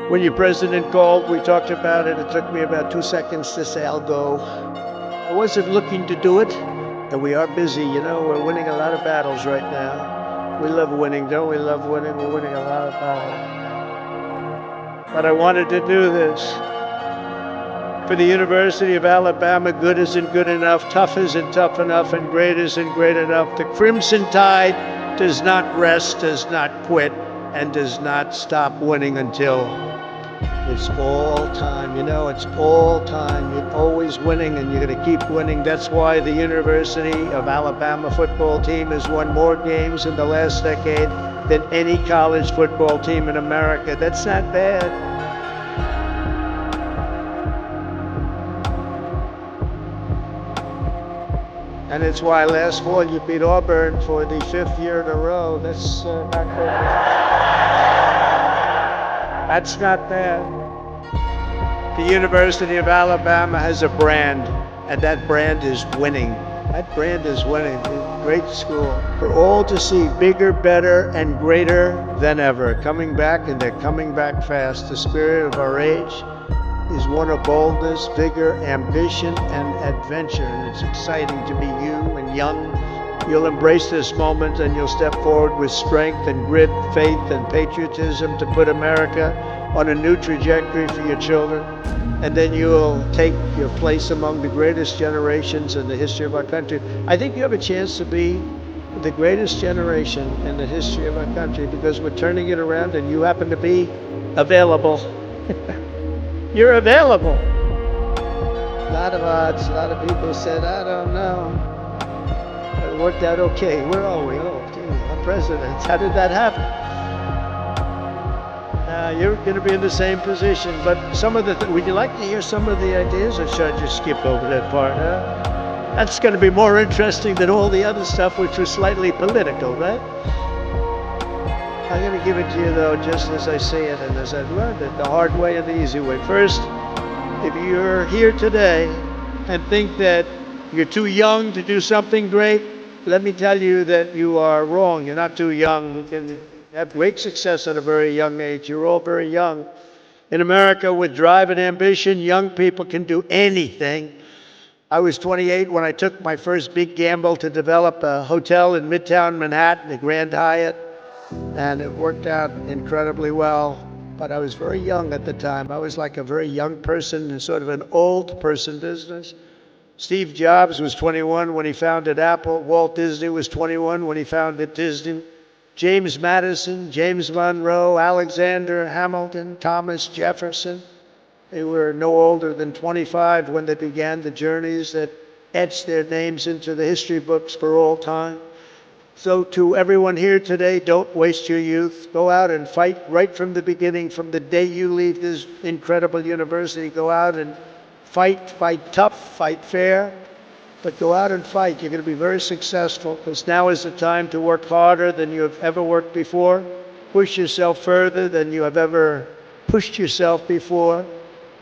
When your president called, we talked about it. It took me about 2 seconds to say, I'll go. I wasn't looking to do it, and we are busy. We're winning a lot of battles right now. We love winning, don't we? Love winning. We're winning a lot of battles. But I wanted to do this for the University of Alabama. Good isn't good enough, tough isn't tough enough, and great isn't great enough. The Crimson Tide does not rest, does not quit, and does not stop winning until it's all time. It's all time. You're always winning, and you're going to keep winning. That's why the University of Alabama football team has won more games in the last decade than any college football team in America. That's not bad. And it's why last fall you beat Auburn for the 5th year in a row. That's not good. That's not bad. The University of Alabama has a brand, and that brand is winning. That brand is winning. Great school. For all to see bigger, better, and greater than ever. Coming back, and they're coming back fast. The spirit of our age is one of boldness, vigor, ambition, and adventure. And it's exciting to be you and young. You'll embrace this moment, and you'll step forward with strength and grit, faith and patriotism to put America on a new trajectory for your children. And then you'll take your place among the greatest generations in the history of our country. I think you have a chance to be the greatest generation in the history of our country, because we're turning it around, and you happen to be available. You're available. A lot of odds, a lot of people said, I don't know. It worked out okay. Where are we? Oh, gee, I'm president. How did that happen? You're going to be in the same position, but would you like to hear some of the ideas, or should I just skip over that part? That's going to be more interesting than all the other stuff, which was slightly political, right? I'm going to give it to you, though, just as I see it and as I've learned it, the hard way and the easy way. First, if you're here today and think that you're too young to do something great, let me tell you that you are wrong. You're not too young. You can have great success at a very young age. You're all very young. In America, with drive and ambition, young people can do anything. I was 28 when I took my first big gamble to develop a hotel in Midtown Manhattan, the Grand Hyatt, and it worked out incredibly well. But I was very young at the time. I was like a very young person in sort of an old person business. Steve Jobs was 21 when he founded Apple. Walt Disney was 21 when he founded Disney. James Madison, James Monroe, Alexander Hamilton, Thomas Jefferson. They were no older than 25 when they began the journeys that etched their names into the history books for all time. So to everyone here today, don't waste your youth. Go out and fight right from the beginning, from the day you leave this incredible university. Go out and fight tough, fight fair, but go out and fight. You're going to be very successful, because now is the time to work harder than you have ever worked before. Push yourself further than you have ever pushed yourself before.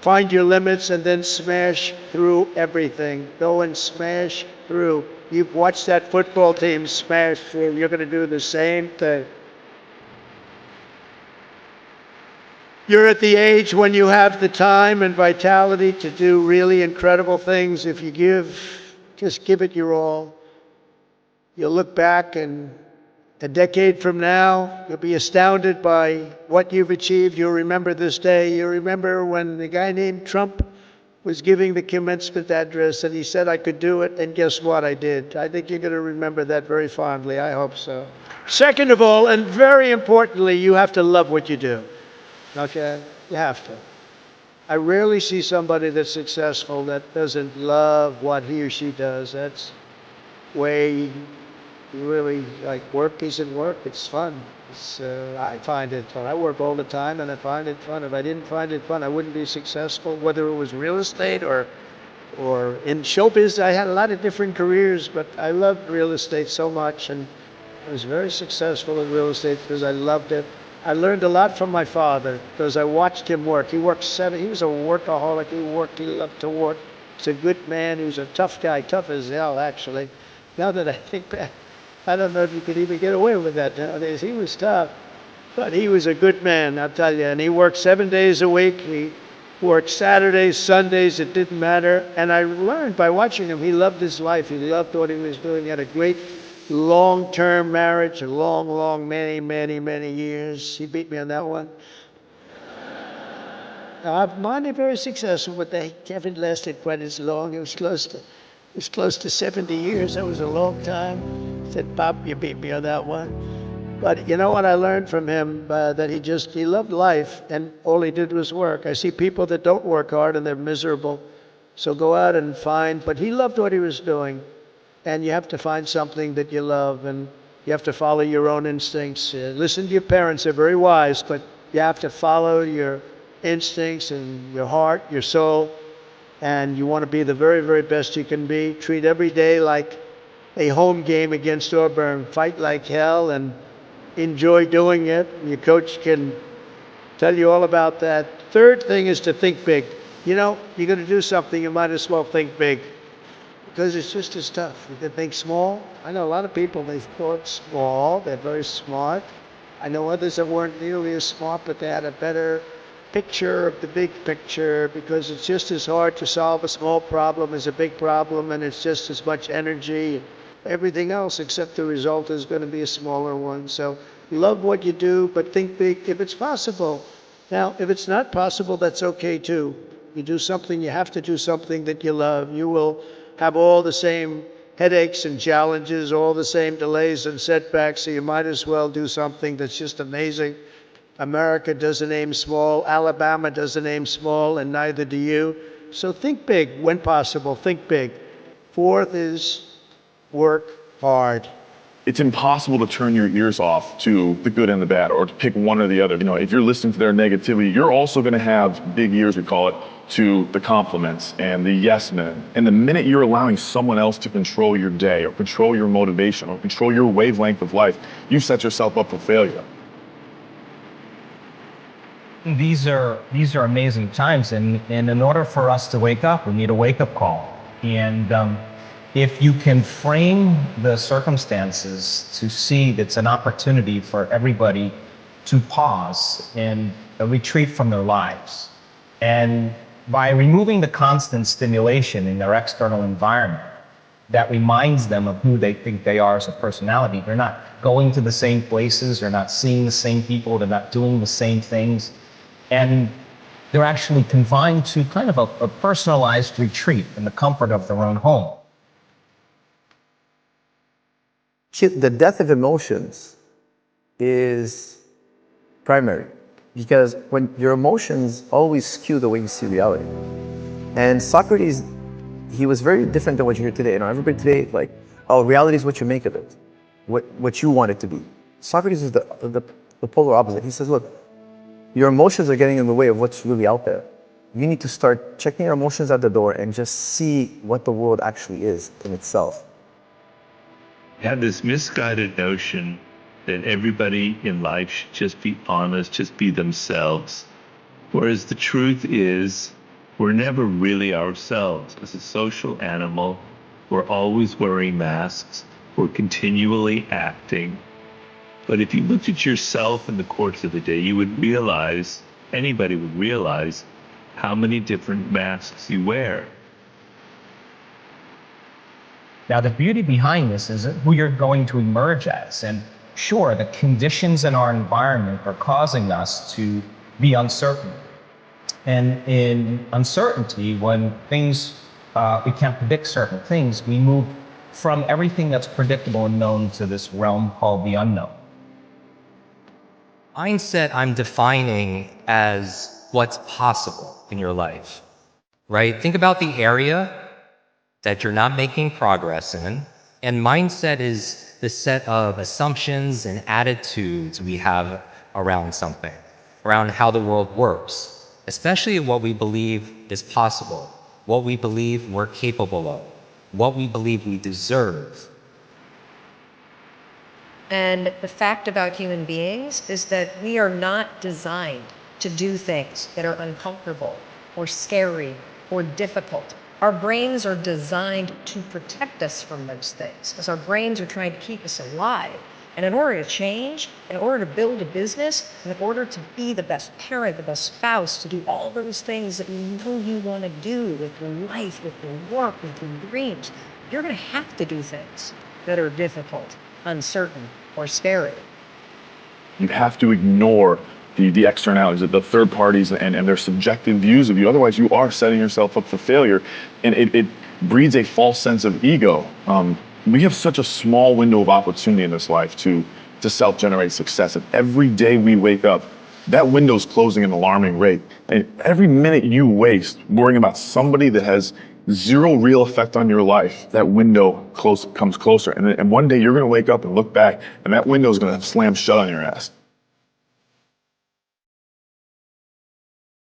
Find your limits and then smash through everything. Go and smash through. You've watched that football team smash through. You're going to do the same thing. You're at the age when you have the time and vitality to do really incredible things. If you just give it your all. You'll look back, and a decade from now, you'll be astounded by what you've achieved. You'll remember this day. You'll remember when the guy named Trump was giving the commencement address, and he said I could do it, and guess what? I did. I think you're going to remember that very fondly. I hope so. Second of all, and very importantly, you have to love what you do. Okay? You have to. I rarely see somebody that's successful that doesn't love what he or she does. That's way really, like, work isn't work. It's fun. I find it fun. I work all the time, and I find it fun. If I didn't find it fun, I wouldn't be successful, whether it was real estate or in showbiz. I had a lot of different careers, but I loved real estate so much, and I was very successful in real estate because I loved it. I learned a lot from my father because I watched him work. He worked he was a workaholic. He loved to work. He's a good man. He was a tough guy, tough as hell, actually. Now that I think back, I don't know if you could even get away with that nowadays. He was tough. But he was a good man, I'll tell you. And he worked 7 days a week. He worked Saturdays, Sundays, it didn't matter. And I learned by watching him, he loved his life. He loved what he was doing. He had a great long-term marriage, a long, many years. He beat me on that one. Mine are very successful, but they haven't lasted quite as long. It was close to 70 years. That was a long time. I said, Pop, you beat me on that one. But you know what I learned from him? That he loved life, and all he did was work. I see people that don't work hard and they're miserable. So go out and find, but he loved what he was doing. And you have to find something that you love, and you have to follow your own instincts. Listen to your parents, they're very wise, but you have to follow your instincts and your heart, your soul, and you want to be the very best you can be. Treat every day like a home game against Auburn. Fight like hell and enjoy doing it. Your coach can tell you all about that. Third thing is to think big. You know, you're going to do something, you might as well think big, because it's just as tough. You can think small. I know a lot of people, they thought small, they're very smart. I know others that weren't nearly as smart, but they had a better picture of the big picture, because it's just as hard to solve a small problem as a big problem, and it's just as much energy and everything else, except the result is going to be a smaller one. So love what you do, but think big if it's possible. Now, if it's not possible, that's okay too. You do something, you have to do something that you love. You will have all the same headaches and challenges, all the same delays and setbacks, so you might as well do something that's just amazing. America doesn't aim small, Alabama doesn't aim small, and neither do you. So think big when possible, think big. Fourth is work hard. It's impossible to turn your ears off to the good and the bad, or to pick one or the other. You know, if you're listening to their negativity, you're also going to have big ears, we call it, to the compliments and the yes men. And the minute you're allowing someone else to control your day, or control your motivation, or control your wavelength of life, you set yourself up for failure. These are amazing times, and in order for us to wake up, we need a wake-up call. And if you can frame the circumstances to see it's an opportunity for everybody to pause and retreat from their lives, and by removing the constant stimulation in their external environment that reminds them of who they think they are as a personality, they're not going to the same places, they're not seeing the same people, they're not doing the same things. And they're actually confined to kind of a personalized retreat in the comfort of their own home. The death of emotions is primary, because when your emotions always skew the way you see reality. And Socrates, he was very different than what you hear today. You know, everybody today, like, oh, reality is what you make of it, what you want it to be. Socrates is the polar opposite. He says, look, your emotions are getting in the way of what's really out there. You need to start checking your emotions at the door and just see what the world actually is in itself. You have this misguided notion that everybody in life should just be honest, just be themselves. Whereas the truth is, we're never really ourselves. As a social animal, we're always wearing masks, we're continually acting. But if you looked at yourself in the course of the day, you would realize, anybody would realize, how many different masks you wear. Now, the beauty behind this is who you're going to emerge as. And sure, the conditions in our environment are causing us to be uncertain. And in uncertainty, when things, we can't predict certain things, we move from everything that's predictable and known to this realm called the unknown. Mindset I'm defining as what's possible in your life, right? Think about the area that you're not making progress in. And mindset is the set of assumptions and attitudes we have around something, around how the world works, especially what we believe is possible, what we believe we're capable of, what we believe we deserve. And the fact about human beings is that we are not designed to do things that are uncomfortable or scary or difficult. Our brains are designed to protect us from those things, because our brains are trying to keep us alive. And in order to change, in order to build a business, in order to be the best parent, the best spouse, to do all those things that you know you want to do with your life, with your work, with your dreams, you're going to have to do things that are difficult, uncertain, or scary. You have to ignore the externalities, the third parties and their subjective views of you. Otherwise, you are setting yourself up for failure. And it breeds a false sense of ego. We have such a small window of opportunity in this life to self-generate success. And every day we wake up, that window's closing at an alarming rate. And every minute you waste worrying about somebody that has zero real effect on your life, that window comes closer. And one day you're going to wake up and look back, and that window is going to slam shut on your ass.